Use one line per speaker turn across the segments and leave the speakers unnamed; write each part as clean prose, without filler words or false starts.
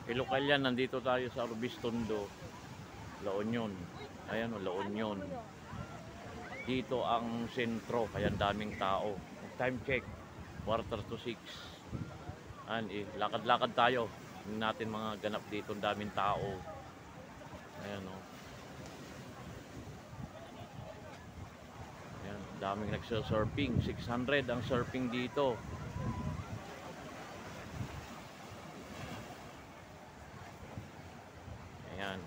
Ilocal yan, nandito tayo sa Orbistondo, La Union. Ayan o, La Union. Dito ang sentro, kaya daming tao. Time check, 5:45. Ayan, lakad-lakad tayo. Tingnan natin mga ganap dito, daming tao. Ayan o. Ayan, daming nagsurfing. 600 ang surfing dito. Ayan.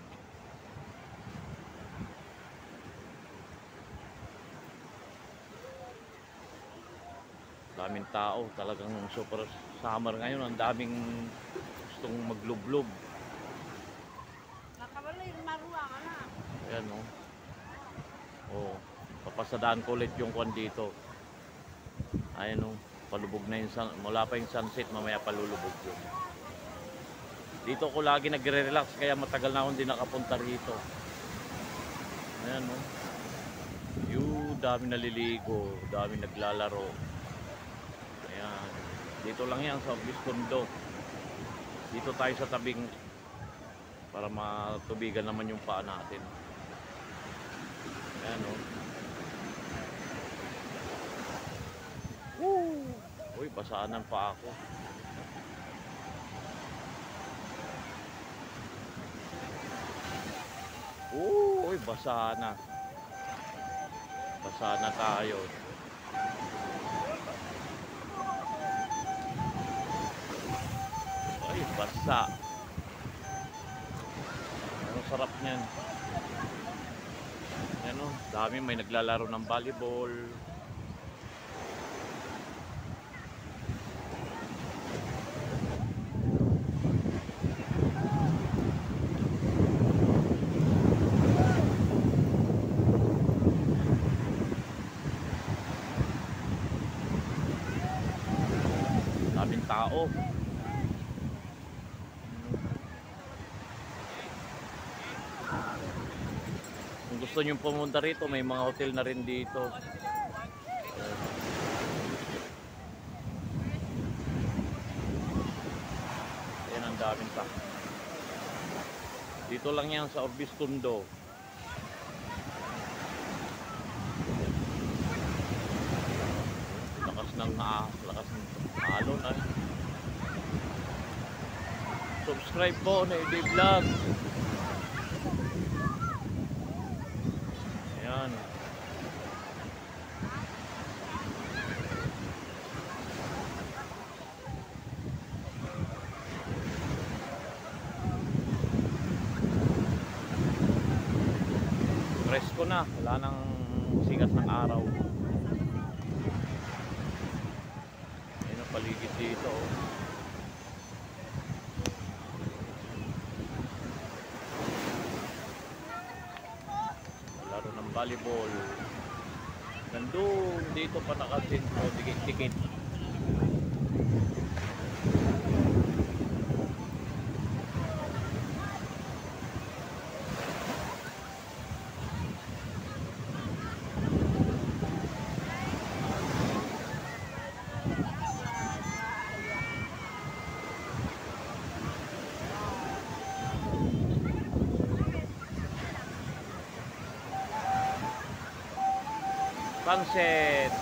Daming tao, talagang super summer ngayon. Ang daming gustong maglublob.
Nakabaloy, maruwa ka na.
Ayan o. Oh, papasadaan ko ulit yung kwan dito. Ayan o, palubog na yung sun, mula pa yung sunset, mamaya palulubog yun. Dito ko lagi nagre-relax, kaya matagal na akong hindi nakapunta rito. Ayan o. Yung dami naliligo, dami naglalaro. Ayan. Dito lang yan sa Orbistondo. Dito tayo sa tabing para matubigan naman yung paa natin. Ayan o. Woo! Uy, basaanan pa ako. Uy, basa na. Basa na tayo. Ay, basa. Ang sarap niyan. Yan o, dami may naglalaro ng volleyball. Daming tao. Kung gusto nyo pumunta rito, may mga hotel na rin dito. Ayan, ang daming tao. Dito lang yan sa Orbistondo. Lakas ng alon ay. Subscribe po na Edi Vlog. Ayan. Presko na, wala nang sikat ng araw. Ayan ang paligid dito. Laro ng volleyball. Nandun dito pa nakasintro, dikit-dikit. Sunset.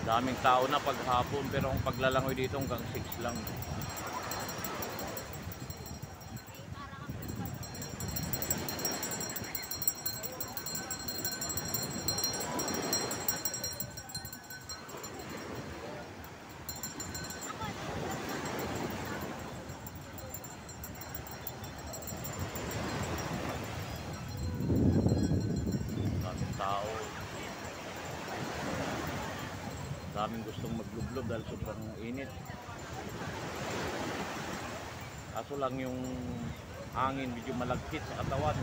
Daming tao na paghapon, pero ang paglalangoy dito hanggang 6 lang. Daming tao. Daming gustong maglublob dahil sobrang init. Kaso lang yung hangin medyo malagkit sa katawan.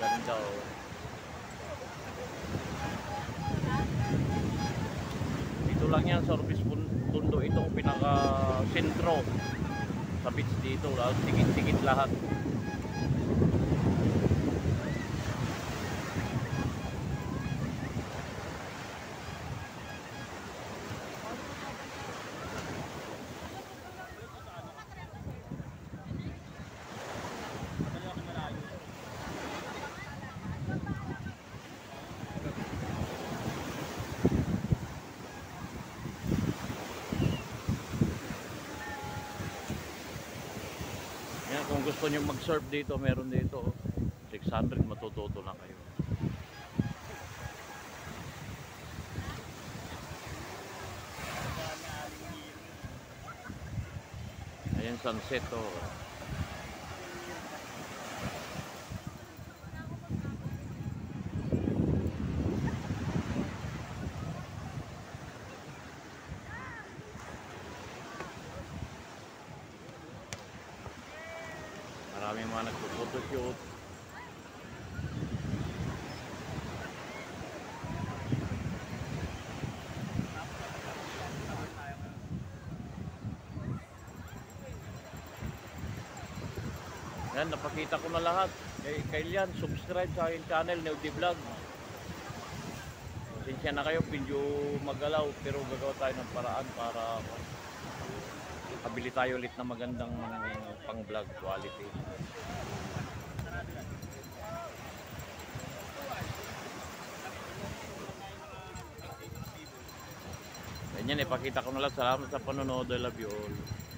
Ganda oh. Dito lang yan sa Rubis Tondo, itong pinaka sentro sa beach dito, tigit-tigit lahat. Yan, kung gusto nyo mag-surf dito, meron dito. 600, matututo na kayo. Ayan, sunset oh. Maraming mga nagpo-photoshoot. Yan, napakita ko na lahat. Kay Lian, subscribe sa aking channel, Neody Vlog. Pasensya na kayo, medyo magalaw, pero gagawa tayo ng paraan para kabili tayo ulit na magandang pang vlog quality. Ganyan, ipakita ko na lang. Salamat sa panonood. I love you all.